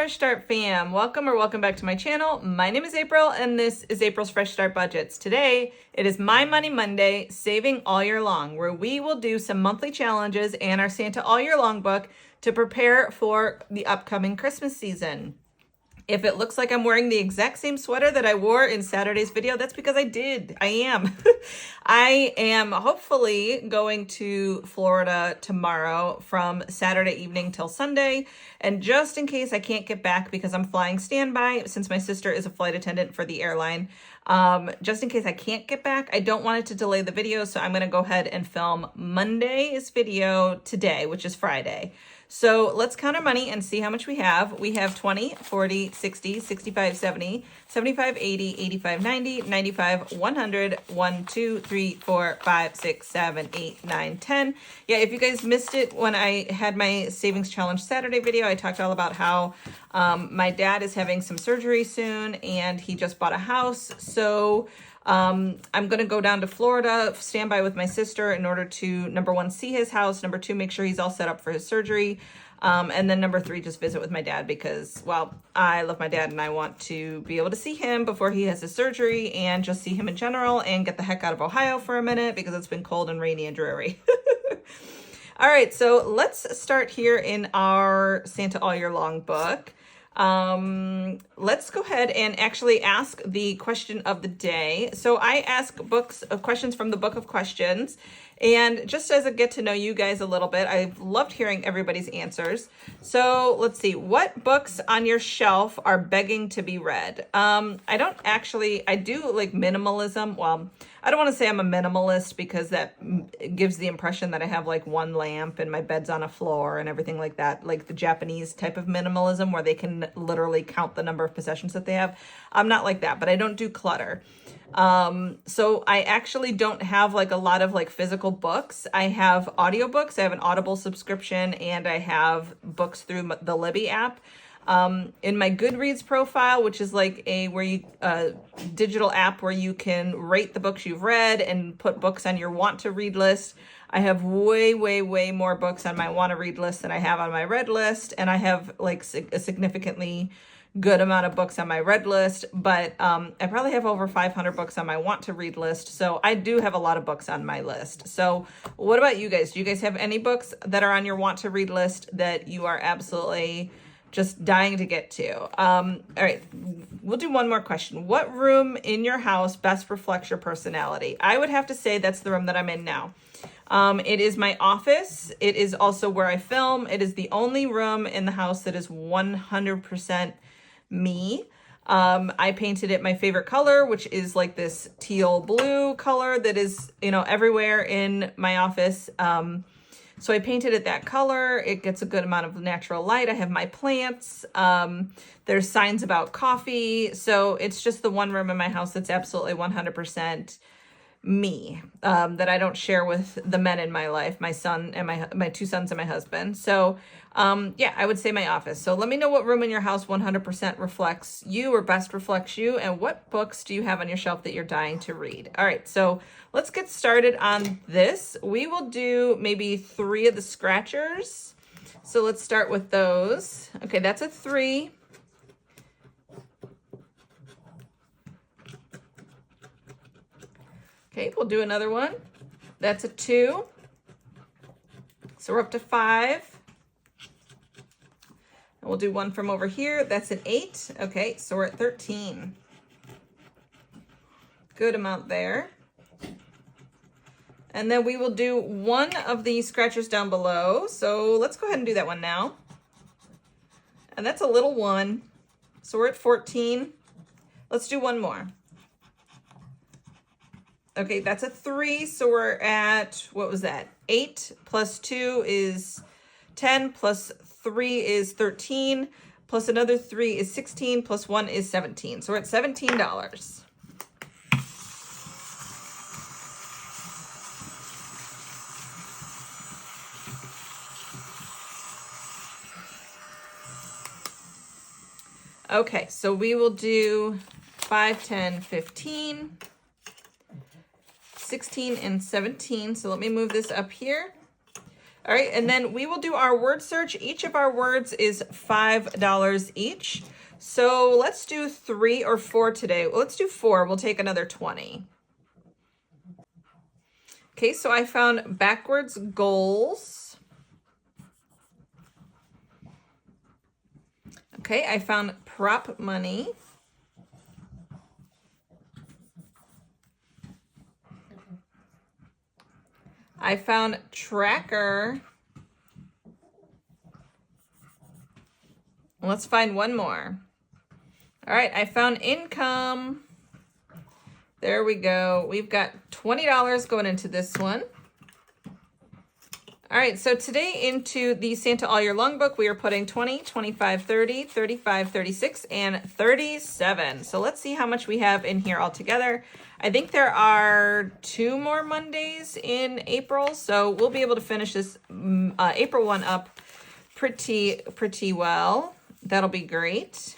Fresh Start fam, welcome back to my channel. My name is April and this is April's Fresh Start Budgets. Today, it is My Money Monday, Saving All Year Long, where we will do some monthly challenges and our Santa All Year Long book to prepare for the upcoming Christmas season. If it looks like I'm wearing the exact same sweater that I wore in Saturday's video, that's because I did. I am. I am hopefully going to Florida tomorrow from Saturday evening till Sunday. And just in case I can't get back because I'm flying standby, since my sister is a flight attendant for the airline, just in case I can't get back, I don't want it to delay the video. So I'm going to go ahead and film Monday's video today, which is Friday. So let's count our money and see how much we have. We have 20, 40, 60, 65, 70, 75, 80, 85, 90, 95, 100, 1, 2, 3, 4, 5, 6, 7, 8, 9, 10. Yeah, if you guys missed it when I had my Savings Challenge Saturday video, I talked all about how my dad is having some surgery soon and he just bought a house. So I'm going to go down to Florida, stand by with my sister in order to, number one, see his house, number two, make sure he's all set up for his surgery, and then number three, just visit with my dad because, well, I love my dad and I want to be able to see him before he has his surgery and just see him in general and get the heck out of Ohio for a minute because it's been cold and rainy and dreary. All right, so let's start here in our Santa All Year Long book. Let's go ahead and actually ask the question of the day. So I ask questions from the book of questions, and just as a get to know you guys a little bit, I've loved hearing everybody's answers. So let's see, what books on your shelf are begging to be read? I do like minimalism. Well, I don't want to say I'm a minimalist because that gives the impression that I have like one lamp and my bed's on a floor and everything like that, like the Japanese type of minimalism where they can literally count the number of possessions that they have. I'm not like that, but I don't do clutter. So I actually don't have like a lot of like physical books. I have audiobooks. I have an Audible subscription and I have books through the Libby app. In my Goodreads profile, which is like a digital app where you can rate the books you've read and put books on your want to read list. I have way more books on my want to read list than I have on my read list. And I have like a significantly good amount of books on my read list, but I probably have over 500 books on my want to read list. So I do have a lot of books on my list. So what about you guys? Do you guys have any books that are on your want to read list that you are absolutely just dying to get to? All right, we'll do one more question. What room in your house best reflects your personality? I would have to say that's the room that I'm in now. It is my office. It is also where I film. It is the only room in the house that is 100% me. I painted it my favorite color, which is like this teal blue color that is, everywhere in my office. So I painted it that color. It gets a good amount of natural light. I have my plants. There's signs about coffee. So it's just the one room in my house that's absolutely 100% me, that I don't share with the men in my life, my son and my two sons and my husband. So yeah, I would say my office. So let me know what room in your house 100% reflects you or best reflects you, and what books do you have on your shelf that you're dying to read? All right, so let's get started on this. We will do maybe 3 of the scratchers. So let's start with those. Okay, that's a 3. Okay, we'll do another one. That's a 2. So we're up to 5. And we'll do one from over here. That's an 8. Okay, so we're at 13. Good amount there. And then we will do one of the scratchers down below. So let's go ahead and do that one now. And that's a little 1. So we're at 14. Let's do one more. Okay, that's a 3, so we're at, what was that? 8 plus 2 is 10, plus 3 is 13, plus another 3 is 16, plus 1 is 17. So we're at $17. Okay, so we will do 5, 10, 15. 16 and 17. So let me move this up here. All right, and then we will do our word search. Each of our words is $5 each. So let's do 3 or 4 today. Well, let's do 4. We'll take another 20. Okay, so I found backwards goals. Okay, I found prop money. I found tracker. Let's find one more. All right, I found income. There we go. We've got $20 going into this one. All right, so today into the Santa All Year Long book, we are putting 20, 25, 30, 35, 36, and 37. So let's see how much we have in here altogether. I think there are 2 more Mondays in April, so we'll be able to finish this April one up pretty well. That'll be great.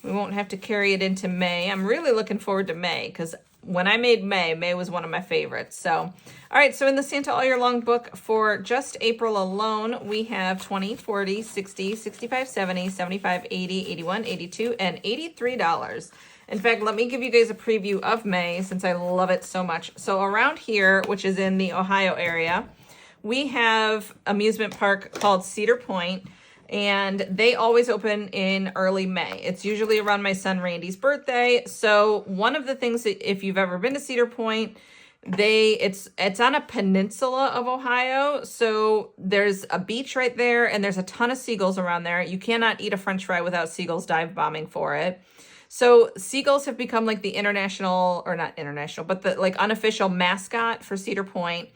We won't have to carry it into May. I'm really looking forward to May because when I made May was one of my favorites. So, all right, so in the Santa All Year Long book for just April alone, we have 20, 40, 60, 65, 70, 75, 80, 81, 82, and $83. In fact, let me give you guys a preview of May since I love it so much. So around here, which is in the Ohio area, we have amusement park called Cedar Point. And they always open in early May. It's usually around my son Randy's birthday. So one of the things that if you've ever been to Cedar Point, it's on a peninsula of Ohio. So there's a beach right there and there's a ton of seagulls around there. You cannot eat a French fry without seagulls dive bombing for it. So seagulls have become like the international, or not international, but the like unofficial mascot for Cedar Point.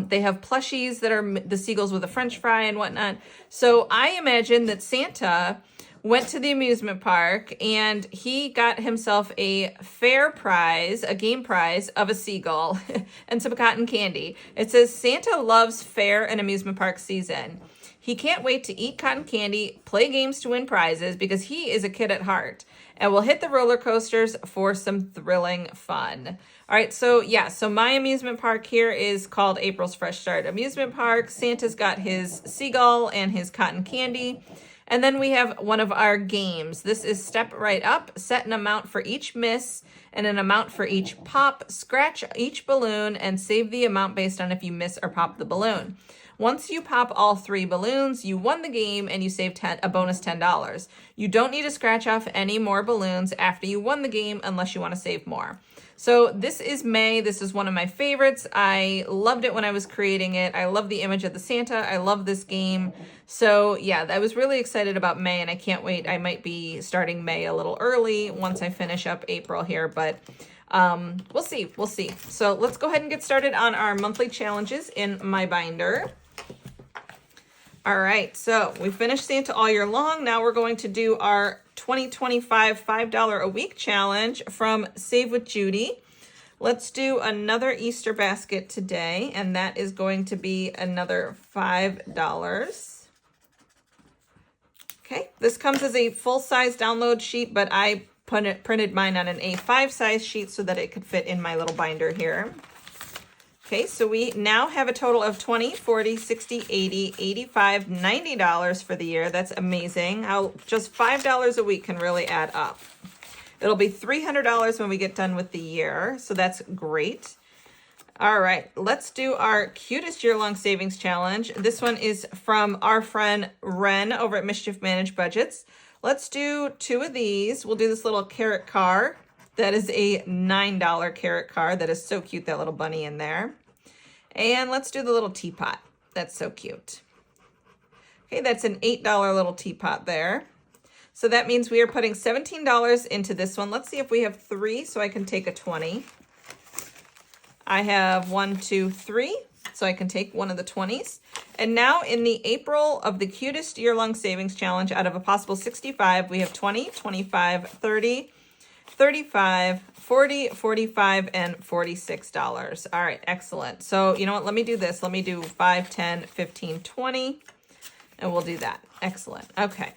They have plushies that are the seagulls with a French fry and whatnot. So I imagine that Santa went to the amusement park and he got himself a fair prize, a game prize of a seagull and some cotton candy. It says Santa loves fair and amusement park season. He can't wait to eat cotton candy, play games to win prizes because he is a kid at heart and will hit the roller coasters for some thrilling fun. All right, so yeah, so my amusement park here is called April's Fresh Start Amusement Park. Santa's got his seagull and his cotton candy. And then we have one of our games. This is Step Right Up, set an amount for each miss and an amount for each pop. Scratch each balloon and save the amount based on if you miss or pop the balloon. Once you pop all 3 balloons, you won the game and you save a bonus $10. You don't need to scratch off any more balloons after you won the game unless you want to save more. So this is May. This is one of my favorites. I loved it when I was creating it. I love the image of the Santa. I love this game. So yeah, I was really excited about May and I can't wait. I might be starting May a little early once I finish up April here, but we'll see. We'll see. So let's go ahead and get started on our monthly challenges in my binder. All right, so we finished Santa All Year Long. Now we're going to do our 2025 $5 a week challenge from Save with Judy. Let's do another Easter basket today, and that is going to be another $5. Okay, this comes as a full-size download sheet, but I printed mine on an A5 size sheet so that it could fit in my little binder here. Okay, so we now have a total of $20, $40, $60, $80, $85, $90 for the year. That's amazing. How just $5 a week can really add up. It'll be $300 when we get done with the year, so that's great. All right, let's do our cutest year-long savings challenge. This one is from our friend Ren over at Mischief Managed Budgets. Let's do 2 of these. We'll do this little carrot car. That is a $9 carrot car. That is so cute, that little bunny in there. And let's do the little teapot. That's so cute. Okay, that's an $8 little teapot there. So that means we are putting $17 into this one. Let's see if we have 3, so I can take a 20. I have 1, 2, 3, so I can take one of the 20s. And now in the April of the cutest year-long savings challenge, out of a possible 65, we have 20, 25, 30, 35, 40, 45, and $46. All right, excellent. So you know what? Let me do this. Let me do 5, 10, 15, 20, and we'll do that. Excellent. Okay.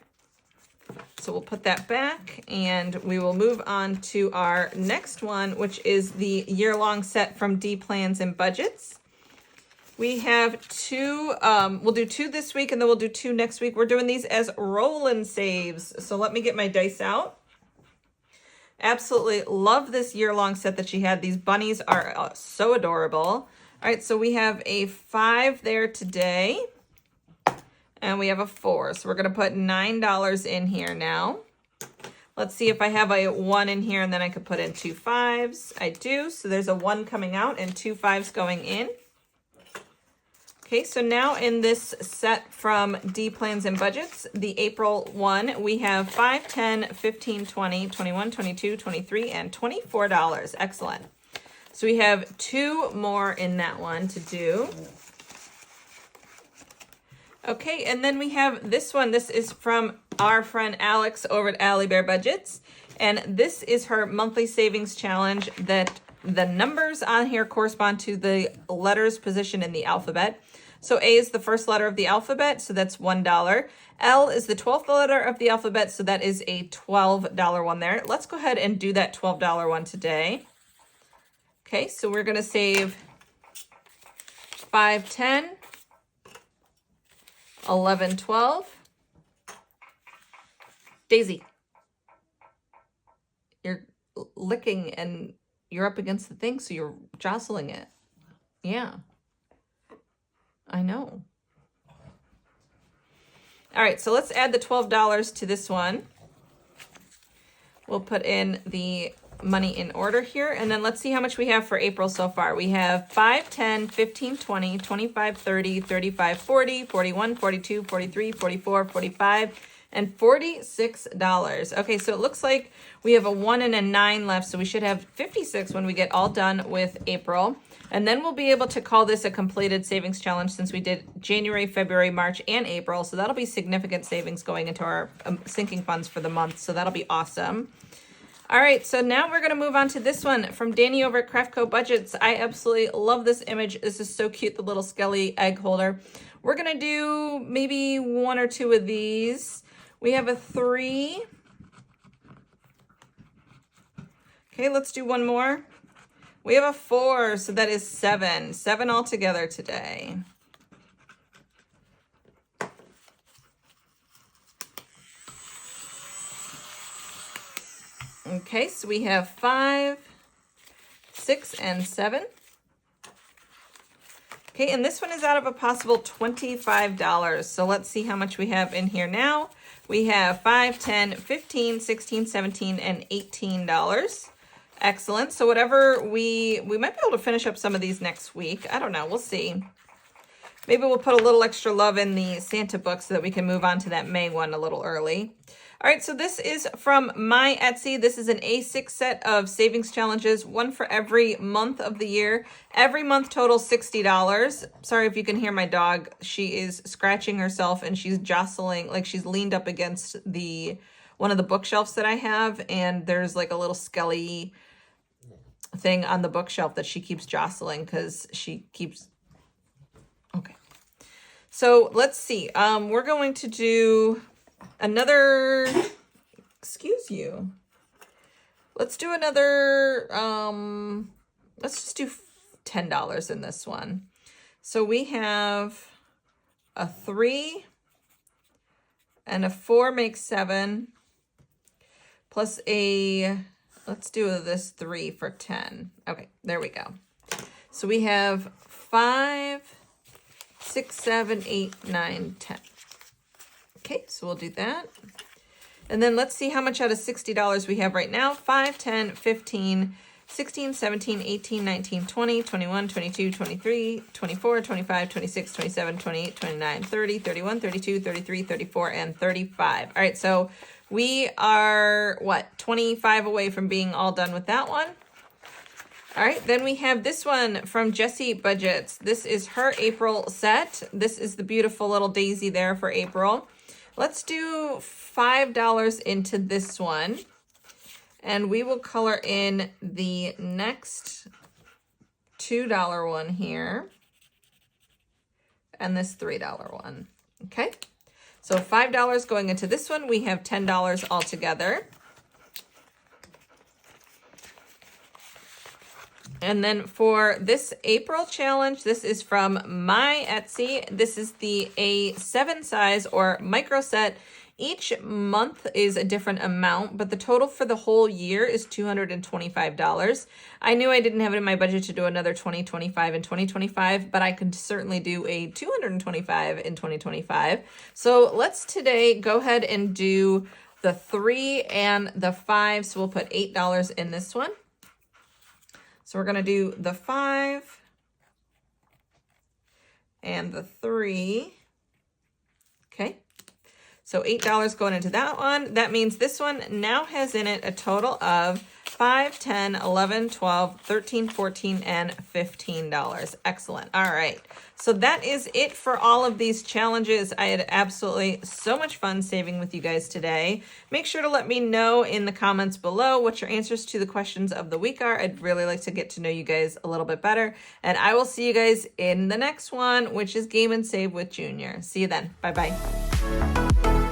So we'll put that back and we will move on to our next one, which is the year-long set from D Plans and Budgets. We have two, we'll do two this week and then we'll do two next week. We're doing these as roll-in saves. So let me get my dice out. Absolutely love this year-long set that she had. These bunnies are so adorable. All right, so we have a 5 there today. And we have a 4. So we're going to put $9 in here now. Let's see if I have a 1 in here and then I could put in 2 5s. I do. So there's a 1 coming out and 2 5s going in. Okay, so now in this set from D Plans and Budgets, the April one, we have 5, 10, 15, 20, 21, 22, 23, and $24. Excellent. So we have 2 more in that one to do. Okay, and then we have this one. This is from our friend Alex over at Allie Bear Budgets. And this is her monthly savings challenge that the numbers on here correspond to the letters positioned in the alphabet. So A is the first letter of the alphabet, so that's $1. L is the 12th letter of the alphabet, so that is a $12 one there. Let's go ahead and do that $12 one today. Okay, so we're going to save 5, 10, 11, 12. Daisy, you're licking and you're up against the thing, so you're jostling it. Yeah. I know. All right, so let's add the $12 to this one. We'll put in the money in order here, and then let's see how much we have for April so far. We have 5, 10, 15, 20, 25, 30, 35, 40, 41, 42, 43, 44, 45, and $46. Okay, so it looks like we have a 1 and a 9 left, so we should have 56 when we get all done with April. And then we'll be able to call this a completed savings challenge since we did January, February, March, and April. So that'll be significant savings going into our sinking funds for the month. So that'll be awesome. All right, so now we're going to move on to this one from Danny over at Craftco Budgets. I absolutely love this image. This is so cute, the little Skelly egg holder. We're going to do maybe 1 or 2 of these. We have a 3. Okay, let's do 1 more. We have a 4, so that is 7. 7 altogether today. Okay, so we have 5, 6, and 7. Okay, and this one is out of a possible $25. So let's see how much we have in here now. We have 5, 10, 15, 16, 17, and $18. Excellent. So whatever we might be able to finish up some of these next week. I don't know. We'll see. Maybe we'll put a little extra love in the Santa book so that we can move on to that May one a little early. All right, so this is from my Etsy. This is an A6 set of savings challenges, 1 for every month of the year. Every month total $60. Sorry if you can hear my dog. She is scratching herself and she's jostling, like she's leaned up against one of the bookshelves that I have, and there's like a little Skelly thing on the bookshelf that she keeps jostling because she keeps... Okay. So let's see. We're going to do another... Excuse you. Let's do another... Let's just do $10 in this one. So we have a 3 and a 4 makes 7. Plus a, let's do this 3 for 10. Okay, there we go. So we have 5, 6, 7, 8, 9, 10. Okay, so we'll do that. And then let's see how much out of $60 we have right now. 5, 10, 15, 16, 17, 18, 19, 20, 21, 22, 23, 24, 25, 26, 27, 28, 29, 30, 31, 32, 33, 34, and 35. All right, so we are, 25 away from being all done with that one. All right, then we have this one from Jessie Budgets. This is her April set. This is the beautiful little daisy there for April. Let's do $5 into this one. And we will color in the next $2 one here. And this $3 one. Okay. So $5 going into this one. We have $10 altogether. And then for this April challenge, this is from my Etsy. This is the A7 size or micro set. Each month is a different amount, but the total for the whole year is $225. I knew I didn't have it in my budget to do another 2025 and 2025, but I could certainly do a 225 in 2025. So let's today go ahead and do the 3 and the 5. So we'll put $8 in this one. So we're going to do the 5 and the 3. Okay. So $8 going into that one. That means this one now has in it a total of 5, 10, 11, 12, 13, 14, and $15. Excellent. All right. So that is it for all of these challenges. I had absolutely so much fun saving with you guys today. Make sure to let me know in the comments below what your answers to the questions of the week are. I'd really like to get to know you guys a little bit better. And I will see you guys in the next one, which is Game and Save with Junior. See you then. Bye-bye.